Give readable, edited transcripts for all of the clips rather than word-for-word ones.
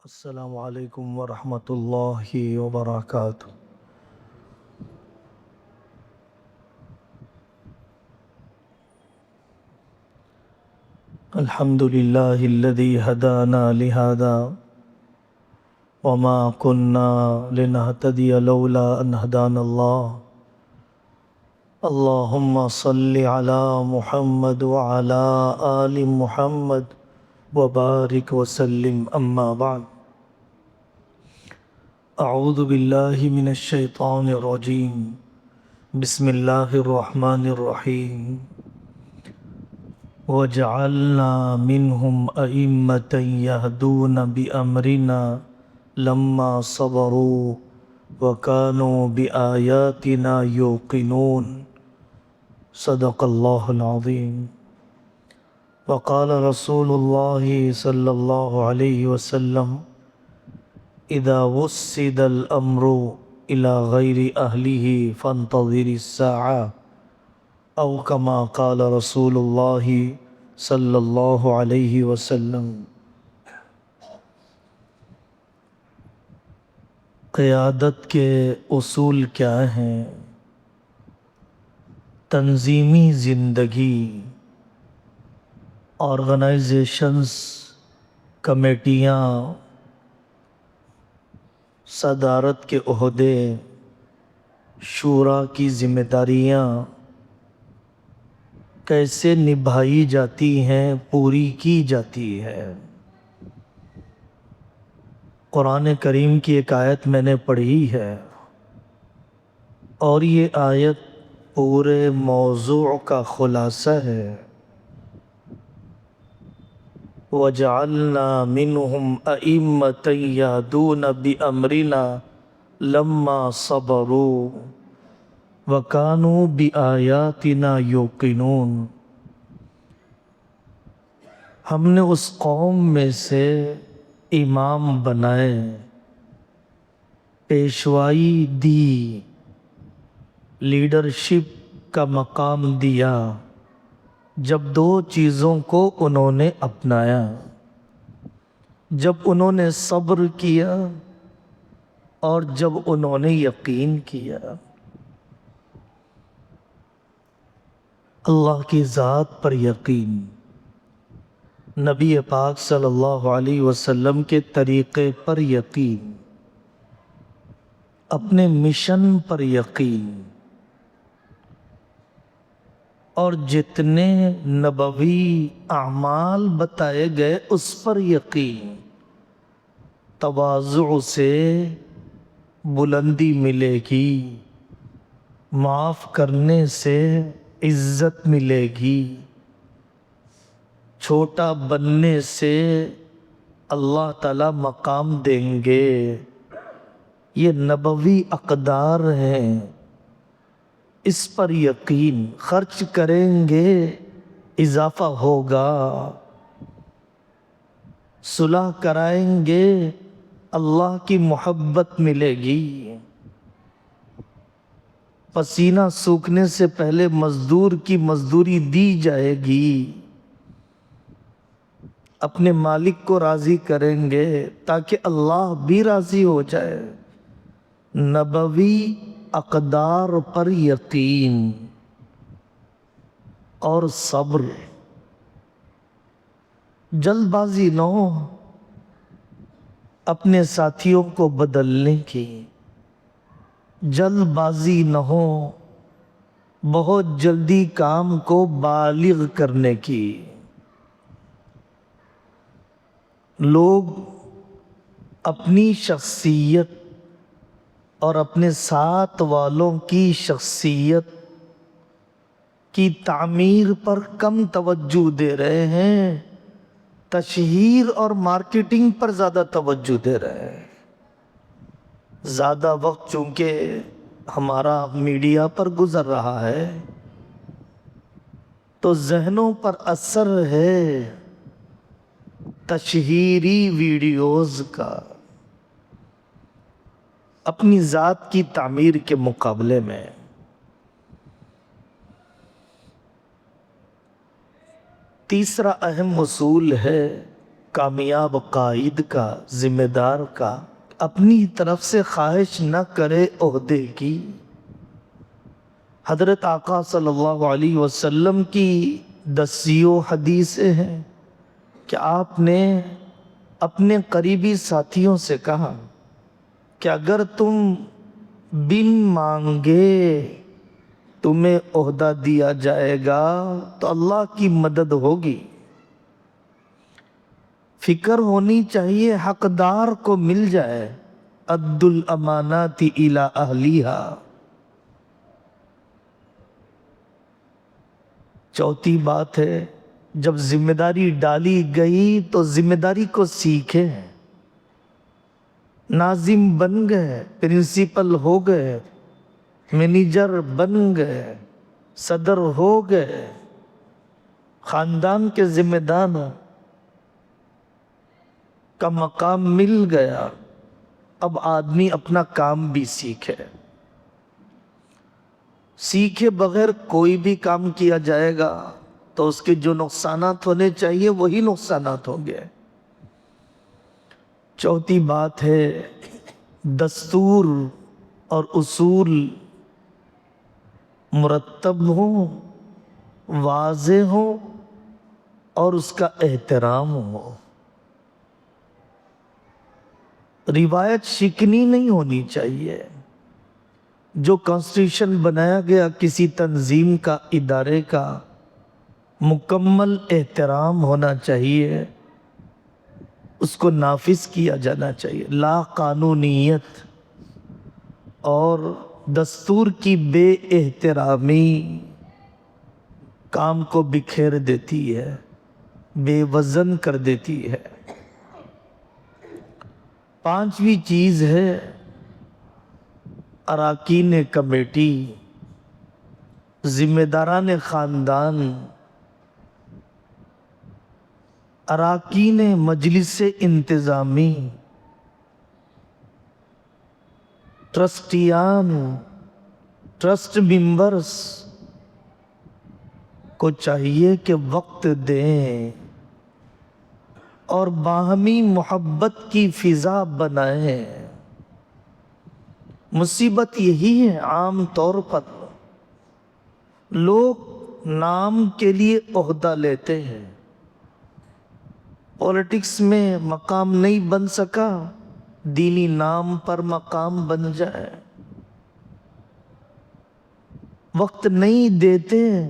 السلام علیکم ورحمۃ اللہ وبرکاتہ۔ الحمد للہ الذی ہدانا لہذا وما كنا لنہتدی لولا ان ہدانا اللہ۔ اللہم صل علی محمد وعلی آل محمد وبارک وسلم، اما بعد۔ اعوذ باللہ من الشیطان الرجیم، بسم اللہ الرحمن الرحیم۔ وَجَعَلْنَا مِنْهُمْ أَئِمَّةً يَهْدُونَ بِأَمْرِنَا لَمَّا صَبَرُوا وَكَانُوا بِآيَاتِنَا يُوقِنُونَ۔ صدق اللہ العظیم۔ وقال رسول اللہ صلی اللہ علیہ وسلم: اذا وسد الامر الى غیر اہلہ فانتظر الساعة، او کما قال رسول اللہ صلی اللہ علیہ وسلم۔ قیادت کے اصول کیا ہیں؟ تنظیمی زندگی، آرگنائزیشنز، کمیٹیاں، صدارت کے عہدے، شورا کی ذمہ داریاں کیسے نبھائی جاتی ہیں، پوری کی جاتی ہے۔ قرآن کریم کی ایک آیت میں نے پڑھی ہے، اور یہ آیت پورے موضوع کا خلاصہ ہے۔ وَجَعَلْنَا مِنْهُمْ أَئِمَّةً يَهْدُونَ بِأَمْرِنَا لَمَّا صَبَرُوا وَكَانُوا بِآيَاتِنَا يُوقِنُونَ۔ ہم نے اس قوم میں سے امام بنائے، پیشوائی دی، لیڈرشپ کا مقام دیا، جب دو چیزوں کو انہوں نے اپنایا، جب انہوں نے صبر کیا اور جب انہوں نے یقین کیا۔ اللہ کی ذات پر یقین، نبی پاک صلی اللہ علیہ وسلم کے طریقے پر یقین، اپنے مشن پر یقین، اور جتنے نبوی اعمال بتائے گئے اس پر یقین۔ تواضع سے بلندی ملے گی، معاف کرنے سے عزت ملے گی، چھوٹا بننے سے اللہ تعالی مقام دیں گے۔ یہ نبوی اقدار ہیں، اس پر یقین۔ خرچ کریں گے اضافہ ہوگا، صلح کرائیں گے اللہ کی محبت ملے گی، پسینہ سوکھنے سے پہلے مزدور کی مزدوری دی جائے گی، اپنے مالک کو راضی کریں گے تاکہ اللہ بھی راضی ہو جائے۔ نبوی اقدار پر یقین اور صبر، جلد بازی نہ ہو اپنے ساتھیوں کو بدلنے کی، جلد بازی نہ ہو بہت جلدی کام کو بالغ کرنے کی۔ لوگ اپنی شخصیت اور اپنے ساتھ والوں کی شخصیت کی تعمیر پر کم توجہ دے رہے ہیں، تشہیر اور مارکیٹنگ پر زیادہ توجہ دے رہے ہیں۔ زیادہ وقت چونکہ ہمارا میڈیا پر گزر رہا ہے تو ذہنوں پر اثر ہے تشہیری ویڈیوز کا، اپنی ذات کی تعمیر کے مقابلے میں۔ تیسرا اہم اصول ہے کامیاب قائد کا، ذمہ دار کا اپنی طرف سے خواہش نہ کرے عہدے کی۔ حضرت آقا صلی اللہ علیہ وسلم کی دسیوں حدیثیں ہیں کہ آپ نے اپنے قریبی ساتھیوں سے کہا کہ اگر تم بن مانگے تمہیں عہدہ دیا جائے گا تو اللہ کی مدد ہوگی۔ فکر ہونی چاہیے حقدار کو مل جائے۔ ادُّ الامانات الی اہلیہا۔ چوتھی بات ہے، جب ذمہ داری ڈالی گئی تو ذمہ داری کو سیکھیں۔ ناظم بن گئے، پرنسپل ہو گئے، مینیجر بن گئے، صدر ہو گئے، خاندان کے ذمہ دار کا مقام مل گیا، اب آدمی اپنا کام بھی سیکھے بغیر کوئی بھی کام کیا جائے گا تو اس کے جو نقصانات ہونے چاہیے وہی نقصانات ہوں گے۔ چوتھی بات ہے، دستور اور اصول مرتب ہوں، واضح ہوں اور اس کا احترام ہو۔ روایت شکنی نہیں ہونی چاہیے۔ جو کانسٹیٹیوشن بنایا گیا کسی تنظیم کا، ادارے کا، مکمل احترام ہونا چاہیے، اس کو نافذ کیا جانا چاہیے۔ لا قانونیت اور دستور کی بے احترامی کام کو بکھیر دیتی ہے، بے وزن کر دیتی ہے۔ پانچویں چیز ہے اراکین کمیٹی، ذمہ داران خاندان، اراکین مجلس انتظامی، ٹرسٹیان، ٹرسٹ ممبرز کو چاہیے کہ وقت دیں اور باہمی محبت کی فضا بنائیں۔ مصیبت یہی ہے، عام طور پر لوگ نام کے لیے عہدہ لیتے ہیں، پولیٹکس میں مقام نہیں بن سکا، دینی نام پر مقام بن جائے۔ وقت نہیں دیتے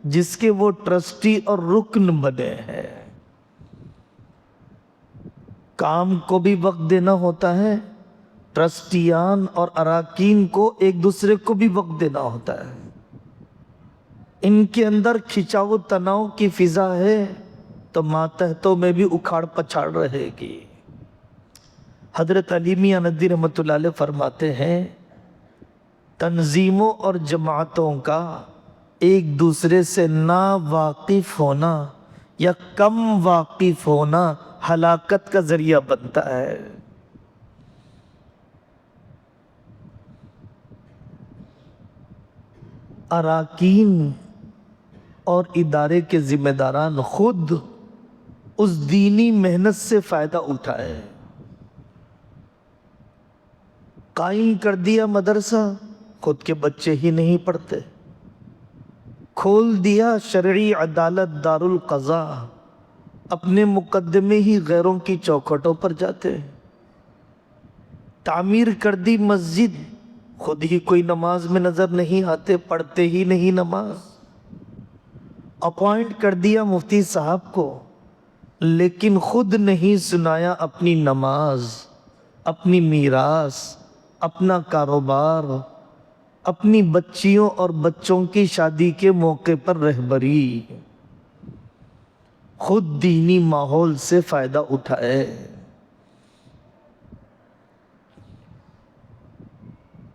جس کے وہ ٹرسٹی اور رکن بنے ہیں۔ کام کو بھی وقت دینا ہوتا ہے، ٹرسٹیان اور اراکین کو ایک دوسرے کو بھی وقت دینا ہوتا ہے۔ ان کے اندر کھچاؤ تناؤ کی فضا ہے تو ماتحتوں میں بھی اکھاڑ پچھاڑ رہے گی۔ حضرت علی میاں ندوی رحمۃ اللہ علیہ فرماتے ہیں، تنظیموں اور جماعتوں کا ایک دوسرے سے نا واقف ہونا یا کم واقف ہونا ہلاکت کا ذریعہ بنتا ہے۔ اراکین اور ادارے کے ذمہ داران خود اس دینی محنت سے فائدہ اٹھائے۔ قائم کر دیا مدرسہ، خود کے بچے ہی نہیں پڑھتے۔ کھول دیا شرعی عدالت دارالقضاء، اپنے مقدمے ہی غیروں کی چوکھٹوں پر جاتے۔ تعمیر کر دی مسجد، خود ہی کوئی نماز میں نظر نہیں آتے، پڑھتے ہی نہیں نماز۔ اپوائنٹ کر دیا مفتی صاحب کو، لیکن خود نہیں سنایا اپنی نماز، اپنی میراث، اپنا کاروبار، اپنی بچیوں اور بچوں کی شادی کے موقع پر رہبری۔ خود دینی ماحول سے فائدہ اٹھائے۔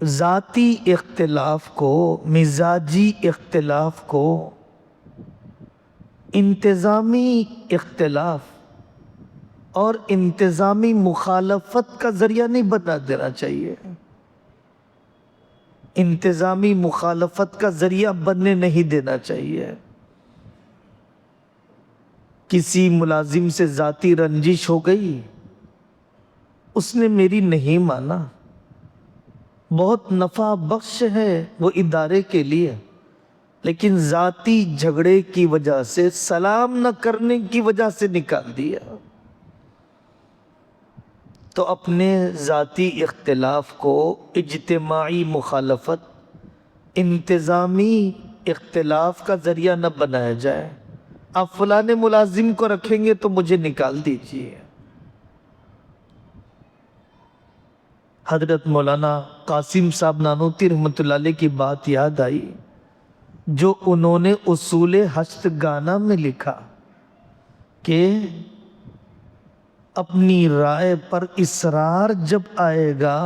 ذاتی اختلاف کو، مزاجی اختلاف کو انتظامی اختلاف اور انتظامی مخالفت کا ذریعہ نہیں بنا دینا چاہیے۔ انتظامی مخالفت کا ذریعہ بننے نہیں دینا چاہیے۔ کسی ملازم سے ذاتی رنجش ہو گئی، اس نے میری نہیں مانا، بہت نفع بخش ہے وہ ادارے کے لیے، لیکن ذاتی جھگڑے کی وجہ سے، سلام نہ کرنے کی وجہ سے نکال دیا، تو اپنے ذاتی اختلاف کو اجتماعی مخالفت، انتظامی اختلاف کا ذریعہ نہ بنایا جائے۔ آپ فلاں ملازم کو رکھیں گے تو مجھے نکال دیجیے۔ حضرت مولانا قاسم صاحب نانوتوی رحمۃ اللہ علیہ کی بات یاد آئی، جو انہوں نے اصول ہشت گانہ میں لکھا کہ اپنی رائے پر اصرار جب آئے گا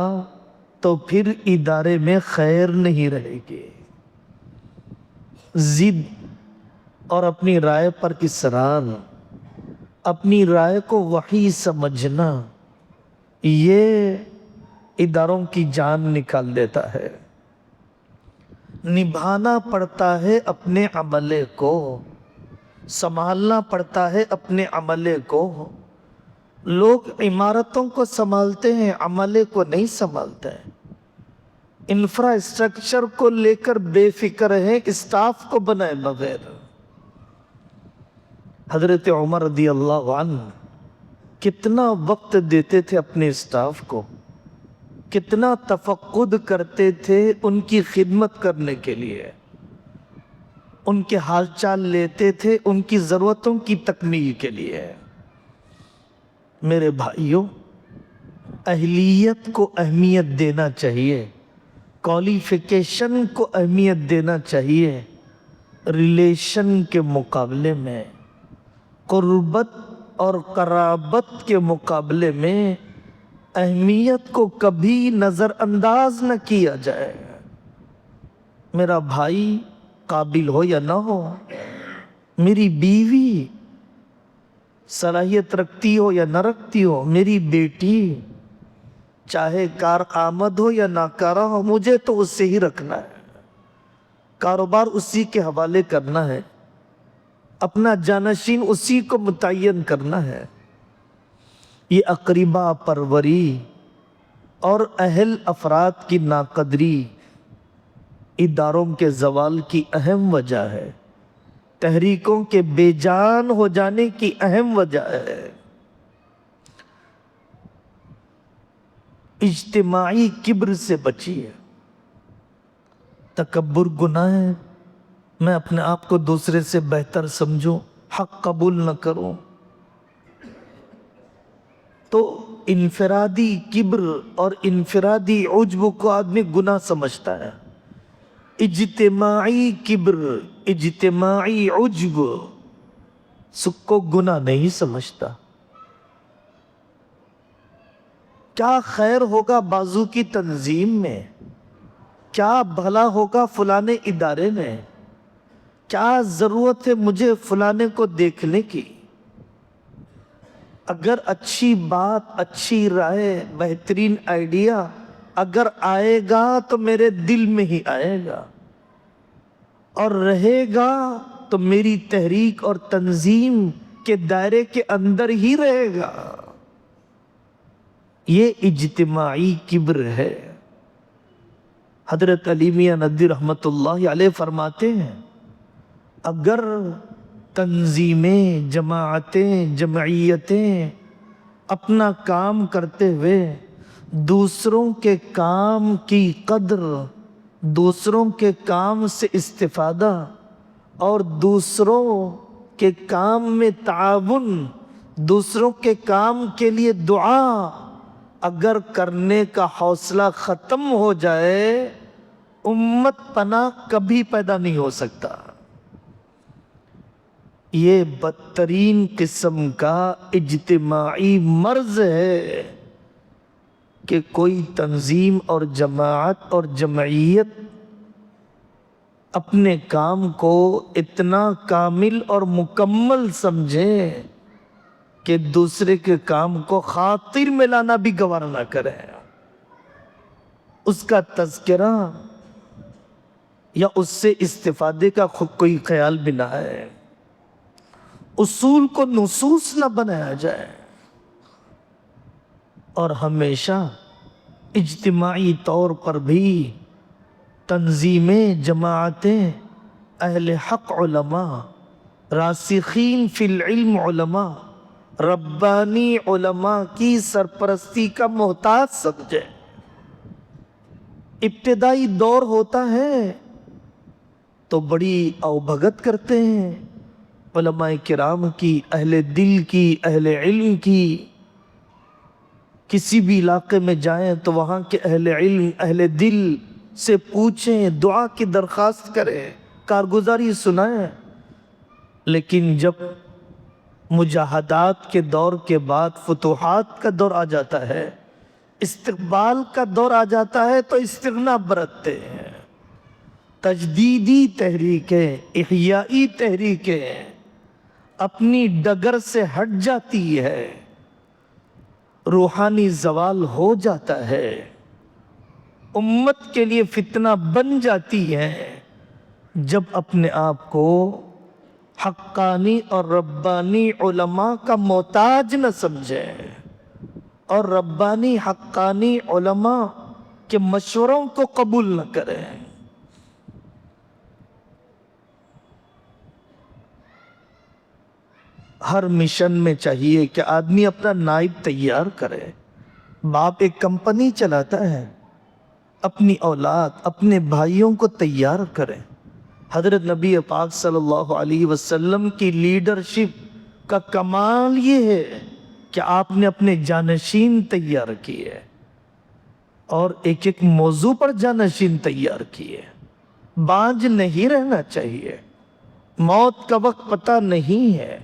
تو پھر ادارے میں خیر نہیں رہے گی۔ ضد اور اپنی رائے پر اصرار، اپنی رائے کو وحی سمجھنا، یہ اداروں کی جان نکال دیتا ہے۔ نبھانا پڑتا ہے اپنے عملے کو، سنبھالنا پڑتا ہے اپنے عملے کو۔ لوگ عمارتوں کو سنبھالتے ہیں، عملے کو نہیں سنبھالتے ہیں۔ انفراسٹرکچر کو لے کر بے فکر ہے، اسٹاف کو بنائے بغیر۔ حضرت عمر رضی اللہ عنہ کتنا وقت دیتے تھے اپنے اسٹاف کو، کتنا تفقد کرتے تھے ان کی خدمت کرنے کے لیے، ان کے حال چال لیتے تھے ان کی ضرورتوں کی تکمیل کے لیے۔ میرے بھائیوں، اہلیت کو اہمیت دینا چاہیے، کوالیفیکیشن کو اہمیت دینا چاہیے، ریلیشن کے مقابلے میں، قربت اور قرابت کے مقابلے میں اہمیت کو کبھی نظر انداز نہ کیا جائے۔ میرا بھائی قابل ہو یا نہ ہو، میری بیوی صلاحیت رکھتی ہو یا نہ رکھتی ہو، میری بیٹی چاہے کارآمد ہو یا ناکارہ ہو، مجھے تو اس سے ہی رکھنا ہے، کاروبار اسی کے حوالے کرنا ہے، اپنا جانشین اسی کو متعین کرنا ہے۔ یہ اقربا پروری اور اہل افراد کی ناقدری اداروں کے زوال کی اہم وجہ ہے، تحریکوں کے بے جان ہو جانے کی اہم وجہ ہے۔ اجتماعی کبر سے بچیے۔ تکبر گناہ ہے، میں اپنے آپ کو دوسرے سے بہتر سمجھوں، حق قبول نہ کروں، تو انفرادی کبر اور انفرادی عجب کو آدمی گناہ سمجھتا ہے۔ اجتماعی کبر، اجتماعی عجب سب کو گناہ نہیں سمجھتا۔ کیا خیر ہوگا بازو کی تنظیم میں، کیا بھلا ہوگا فلانے ادارے میں، کیا ضرورت ہے مجھے فلانے کو دیکھنے کی؟ اگر اچھی بات، اچھی رائے، بہترین آئیڈیا اگر آئے گا تو میرے دل میں ہی آئے گا، اور رہے گا تو میری تحریک اور تنظیم کے دائرے کے اندر ہی رہے گا۔ یہ اجتماعی کبر ہے۔ حضرت علی میاں ندوی رحمۃ اللہ علیہ فرماتے ہیں، اگر تنظیمیں، جماعتیں، جمعیتیں اپنا کام کرتے ہوئے دوسروں کے کام کی قدر، دوسروں کے کام سے استفادہ اور دوسروں کے کام میں تعاون، دوسروں کے کام کے لیے دعا اگر کرنے کا حوصلہ ختم ہو جائے، امت پناہ کبھی پیدا نہیں ہو سکتا۔ یہ بدترین قسم کا اجتماعی مرض ہے کہ کوئی تنظیم اور جماعت اور جمعیت اپنے کام کو اتنا کامل اور مکمل سمجھے کہ دوسرے کے کام کو خاطر میں لانا بھی گوارا نہ کرے، اس کا تذکرہ یا اس سے استفادے کا خود کوئی خیال بھی نہ ہے، اصول کو نصوص نہ بنایا جائے، اور ہمیشہ اجتماعی طور پر بھی تنظیمیں، جماعتیں، اہل حق علماء، راسخین فی العلم علماء، ربانی علماء کی سرپرستی کا محتاج سمجھیں۔ ابتدائی دور ہوتا ہے تو بڑی اوبھگت کرتے ہیں علماء کرام کی، اہل دل کی، اہل علم کی۔ کسی بھی علاقے میں جائیں تو وہاں کے اہل علم، اہل دل سے پوچھیں، دعا کی درخواست کریں، کارگزاری سنائیں۔ لیکن جب مجاہدات کے دور کے بعد فتوحات کا دور آ جاتا ہے، استقبال کا دور آ جاتا ہے، تو استغنا برتتے ہیں۔ تجدیدی تحریکیں، احیائی تحریکیں اپنی ڈگر سے ہٹ جاتی ہے، روحانی زوال ہو جاتا ہے، امت کے لیے فتنہ بن جاتی ہے جب اپنے آپ کو حقانی اور ربانی علماء کا محتاج نہ سمجھیں اور ربانی حقانی علماء کے مشوروں کو قبول نہ کریں۔ ہر مشن میں چاہیے کہ آدمی اپنا نائب تیار کرے۔ باپ ایک کمپنی چلاتا ہے، اپنی اولاد، اپنے بھائیوں کو تیار کرے۔ حضرت نبی پاک صلی اللہ علیہ وسلم کی لیڈرشپ کا کمال یہ ہے کہ آپ نے اپنے جانشین تیار کیے اور ایک ایک موضوع پر جانشین تیار کیے۔ باج نہیں رہنا چاہیے، موت کا وقت پتہ نہیں ہے،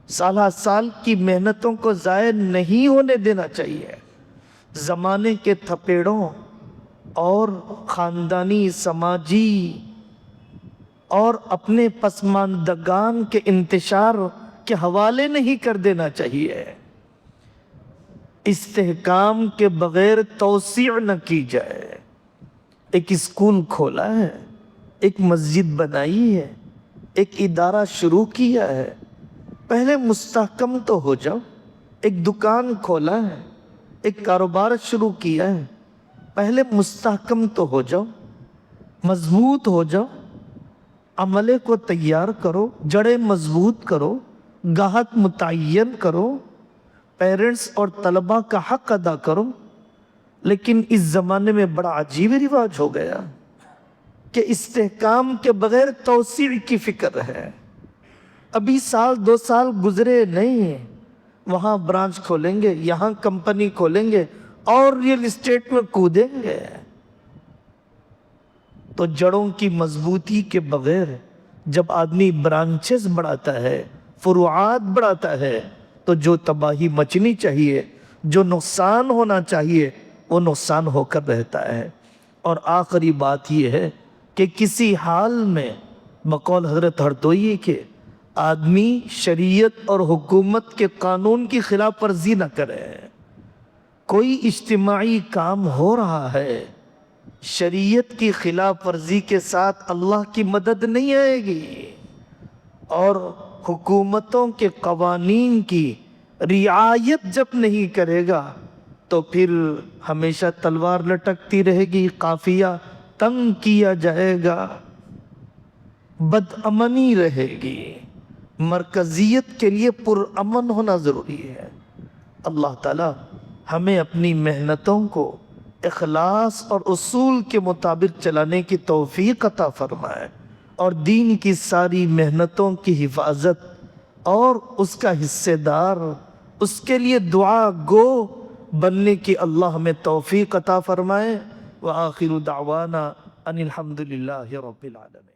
سالہ سال کی محنتوں کو ضائع نہیں ہونے دینا چاہیے۔ زمانے کے تھپیڑوں اور خاندانی، سماجی اور اپنے پسماندگان کے انتشار کے حوالے نہیں کر دینا چاہیے۔ استحکام کے بغیر توسیع نہ کی جائے۔ ایک اسکول کھولا ہے، ایک مسجد بنائی ہے، ایک ادارہ شروع کیا ہے، پہلے مستحکم تو ہو جاؤ۔ ایک دکان کھولا ہے، ایک کاروبار شروع کیا ہے، پہلے مستحکم تو ہو جاؤ، مضبوط ہو جاؤ، عملے کو تیار کرو، جڑیں مضبوط کرو، گاہک متعین کرو، پیرنٹس اور طلباء کا حق ادا کرو۔ لیکن اس زمانے میں بڑا عجیب رواج ہو گیا کہ استحکام کے بغیر توسیع کی فکر ہے۔ ابھی سال دو سال گزرے نہیں، وہاں برانچ کھولیں گے، یہاں کمپنی کھولیں گے اور ریل اسٹیٹ میں کودیں گے۔ تو جڑوں کی مضبوطی کے بغیر جب آدمی برانچز بڑھاتا ہے، فروعات بڑھاتا ہے، تو جو تباہی مچنی چاہیے، جو نقصان ہونا چاہیے، وہ نقصان ہو کر رہتا ہے۔ اور آخری بات یہ ہے کہ کسی حال میں بقول حضرت ہردوئی کے آدمی شریعت اور حکومت کے قانون کی خلاف ورزی نہ کرے۔ کوئی اجتماعی کام ہو رہا ہے، شریعت کی خلاف ورزی کے ساتھ اللہ کی مدد نہیں آئے گی، اور حکومتوں کے قوانین کی رعایت جب نہیں کرے گا تو پھر ہمیشہ تلوار لٹکتی رہے گی، قافیہ تنگ کیا جائے گا، بدامنی رہے گی۔ مرکزیت کے لیے پرامن ہونا ضروری ہے۔ اللہ تعالی ہمیں اپنی محنتوں کو اخلاص اور اصول کے مطابق چلانے کی توفیق عطا فرمائے، اور دین کی ساری محنتوں کی حفاظت اور اس کا حصے دار، اس کے لیے دعا گو بننے کی اللہ ہمیں توفیق عطا فرمائے۔ وآخر دعوانا ان الحمد للہ رب العالمین۔